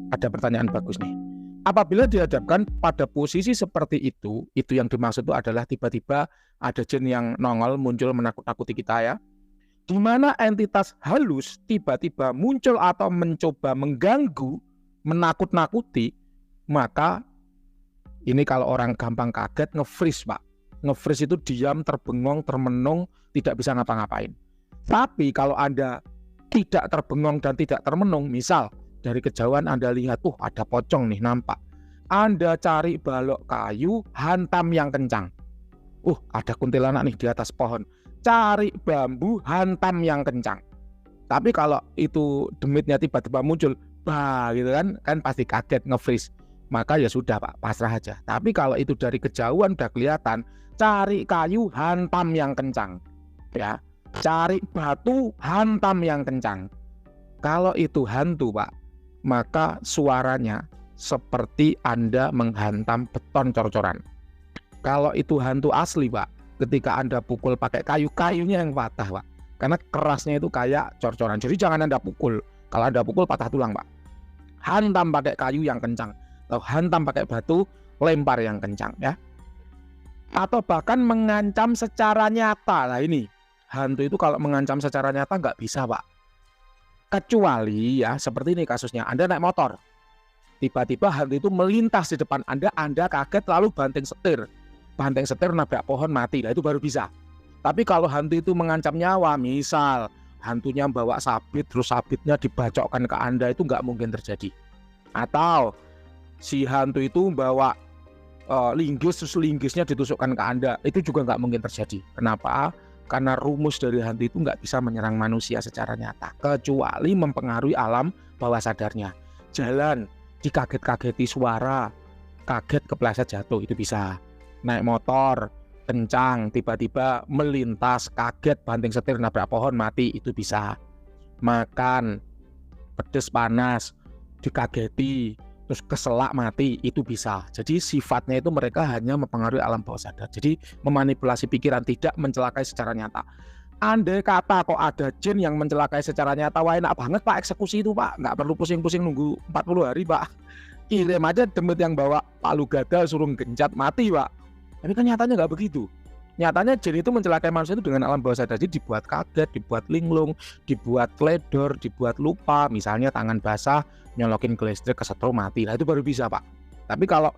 ada pertanyaan bagus nih. Apabila dihadapkan pada posisi seperti itu yang dimaksud itu adalah tiba-tiba ada jin yang nongol muncul menakut-nakuti kita ya. Di mana entitas halus tiba-tiba muncul atau mencoba mengganggu, menakut-nakuti, maka ini kalau orang gampang kaget nge-freeze Pak. Nge-freeze itu diam, terbengong, termenung, tidak bisa ngapa-ngapain. Tapi kalau Anda tidak terbengong dan tidak termenung, misal dari kejauhan Anda lihat, ada pocong nih nampak. Anda cari balok kayu, hantam yang kencang. Ada kuntilanak nih di atas pohon. Cari bambu, hantam yang kencang. Tapi kalau itu demitnya tiba-tiba muncul, gitu kan pasti kaget, nge-freeze. Maka ya sudah Pak, pasrah aja. Tapi kalau itu dari kejauhan udah kelihatan, cari kayu, hantam yang kencang. Ya, cari batu, hantam yang kencang. Kalau itu hantu Pak, maka suaranya seperti Anda menghantam beton cor-coran. Kalau itu hantu asli Pak, ketika Anda pukul pakai kayu, kayunya yang patah Pak. Karena kerasnya itu kayak cor-coran. Jadi jangan Anda pukul. Kalau Anda pukul patah tulang Pak. Hantam pakai kayu yang kencang. Atau hantam pakai batu, lempar yang kencang ya. Atau bahkan mengancam secara nyata. Nah ini, hantu itu kalau mengancam secara nyata nggak bisa Pak. Kecuali ya seperti ini kasusnya, Anda naik motor, tiba-tiba hantu itu melintas di depan Anda kaget lalu banting setir nabrak pohon mati, itu baru bisa. Tapi kalau hantu itu mengancam nyawa, misal hantunya bawa sabit terus sabitnya dibacokkan ke Anda, itu nggak mungkin terjadi. Atau si hantu itu bawa linggis terus linggisnya ditusukkan ke Anda, itu juga nggak mungkin terjadi. Kenapa? Karena rumus dari hantu itu nggak bisa menyerang manusia secara nyata, kecuali mempengaruhi alam bawah sadarnya. Jalan, dikaget-kageti suara, kaget kepleset jatuh, itu bisa. Naik motor, kencang, tiba-tiba melintas, kaget, banting setir, nabrak pohon, mati, itu bisa. Makan, pedes panas, dikageti, terus keselak mati, itu bisa. Jadi sifatnya itu mereka hanya mempengaruhi alam bawah sadar. Jadi memanipulasi pikiran, tidak mencelakai secara nyata. Andai kata kok ada jin yang mencelakai secara nyata, wah enak banget Pak eksekusi itu Pak. Nggak perlu pusing-pusing nunggu 40 hari Pak. Kirim aja demit yang bawa palu gada suruh gencat mati Pak. Tapi kan nyatanya nggak begitu. Nyatanya jin itu mencelakai manusia itu dengan alam bawah sadar. Jadi dibuat kaget, dibuat linglung, dibuat teledor, dibuat lupa. Misalnya tangan basah, nyolokin ke listrik, kesetrum mati. Itu baru bisa Pak. Tapi kalau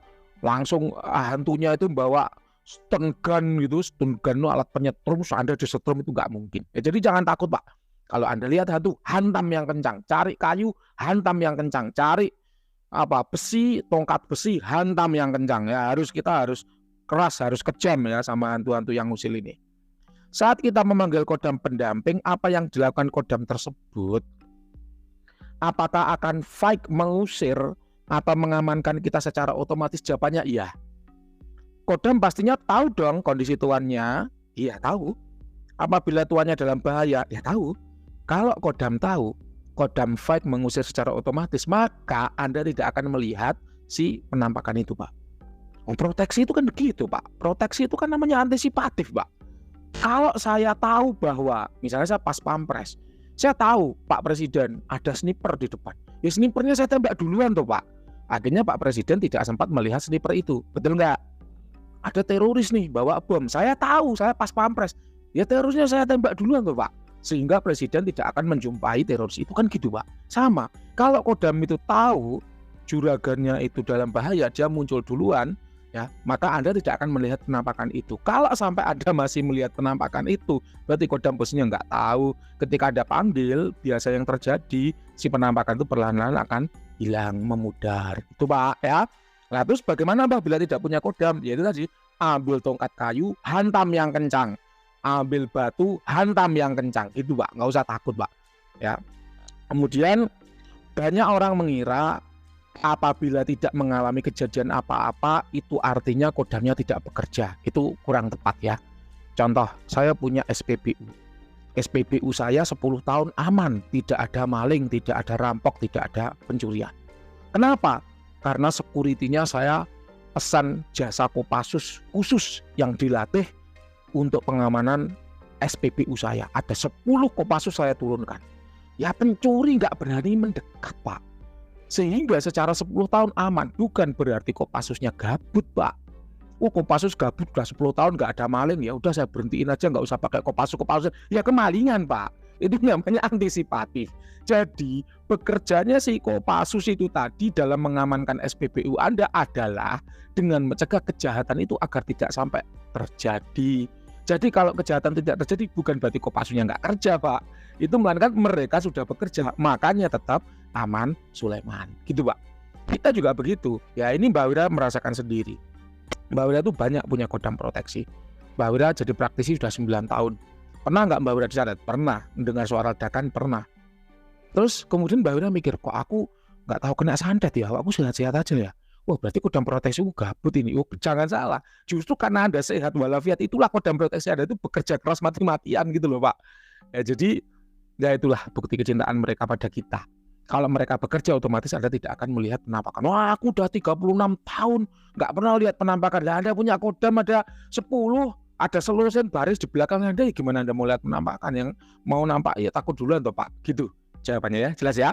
langsung hantunya itu bawa stun gun gitu, stun gun itu alat penyetrum, Anda disetrum, itu nggak mungkin. Jadi jangan takut Pak. Kalau Anda lihat hantu, hantam yang kencang. Cari kayu, hantam yang kencang. Cari besi, tongkat besi, hantam yang kencang. Ya kita harus keras, harus kejam ya sama hantu-hantu yang ngusil ini. Saat kita memanggil kodam pendamping, apa yang dilakukan kodam tersebut? Apakah akan fight, mengusir atau mengamankan kita secara otomatis? Jawabannya iya. Kodam pastinya tahu dong kondisi tuannya. Iya tahu. Apabila tuannya dalam bahaya, ya tahu. Kalau kodam tahu, kodam fight, mengusir secara otomatis, maka Anda tidak akan melihat si penampakan itu Pak. Proteksi itu kan begitu Pak. Proteksi itu kan namanya antisipatif Pak. Kalau saya tahu bahwa misalnya saya pas pampres, saya tahu Pak Presiden ada sniper di depan, ya snipernya saya tembak duluan tuh Pak. Akhirnya Pak Presiden tidak sempat melihat sniper itu, betul nggak? Ada teroris nih bawa bom, saya tahu, saya pas pampres, ya terorisnya saya tembak duluan tuh Pak. Sehingga Presiden tidak akan menjumpai teroris itu, kan gitu Pak. Sama, kalau kodam itu tahu juragannya itu dalam bahaya, dia muncul duluan, ya, maka Anda tidak akan melihat penampakan itu. Kalau sampai Anda masih melihat penampakan itu, berarti kodam posisinya nggak tahu. Ketika Anda panggil, biasa yang terjadi, si penampakan itu perlahan-lahan akan hilang, memudar. Itu Pak ya. Nah terus bagaimana Pak bila tidak punya kodam? Ya itu tadi, ambil tongkat kayu, hantam yang kencang. Ambil batu, hantam yang kencang. Itu Pak, nggak usah takut Pak. Ya. Kemudian banyak orang mengira apabila tidak mengalami kejadian apa-apa, itu artinya kodamnya tidak bekerja. Itu kurang tepat ya. Contoh, saya punya SPBU. SPBU saya 10 tahun aman. Tidak ada maling, tidak ada rampok, tidak ada pencurian. Kenapa? Karena security-nya saya pesan jasa Kopassus khusus yang dilatih untuk pengamanan SPBU saya. Ada 10 Kopassus saya turunkan. Ya pencuri nggak berani mendekat Pak. Sehingga secara 10 tahun aman. Bukan berarti Kopassusnya gabut, Pak. Oh, Kopassus gabut udah 10 tahun nggak ada maling, ya udah saya berhentiin aja, nggak usah pakai Kopassus. Ya kemalingan, Pak. Itu namanya antisipatif. Jadi bekerjanya si Kopassus itu tadi dalam mengamankan SPBU Anda adalah dengan mencegah kejahatan itu agar tidak sampai terjadi. Jadi kalau kejahatan tidak terjadi bukan berarti Kopassusnya nggak kerja, Pak. Itu melainkan mereka sudah bekerja, makanya tetap aman Sulaiman, gitu Pak. Kita juga begitu. Ya ini Mbak Wira merasakan sendiri. Mbak Wira itu banyak punya kodam proteksi. Mbak Wira jadi praktisi sudah 9 tahun. Pernah nggak Mbak Wira disantet? Pernah. Mendengar suara ledakan? Pernah. Terus kemudian Mbak Wira mikir, kok aku nggak tahu kena santet ya? Aku sehat-sehat aja ya? Wah berarti kodam proteksi gabut ini. Oh jangan salah. Justru karena Anda sehat walafiat, itulah kodam proteksi Anda itu bekerja keras mati-matian gitu loh Pak. Ya, jadi ya itulah bukti kecintaan mereka pada kita. Kalau mereka bekerja otomatis Anda tidak akan melihat penampakan. Wah aku udah 36 tahun nggak pernah lihat penampakan. Lah Anda punya kodam ada 10, ada seluruh baris di belakang Anda, ya gimana Anda mau lihat penampakan? Yang mau nampak ya takut duluan toh Pak. Gitu jawabannya ya, jelas ya.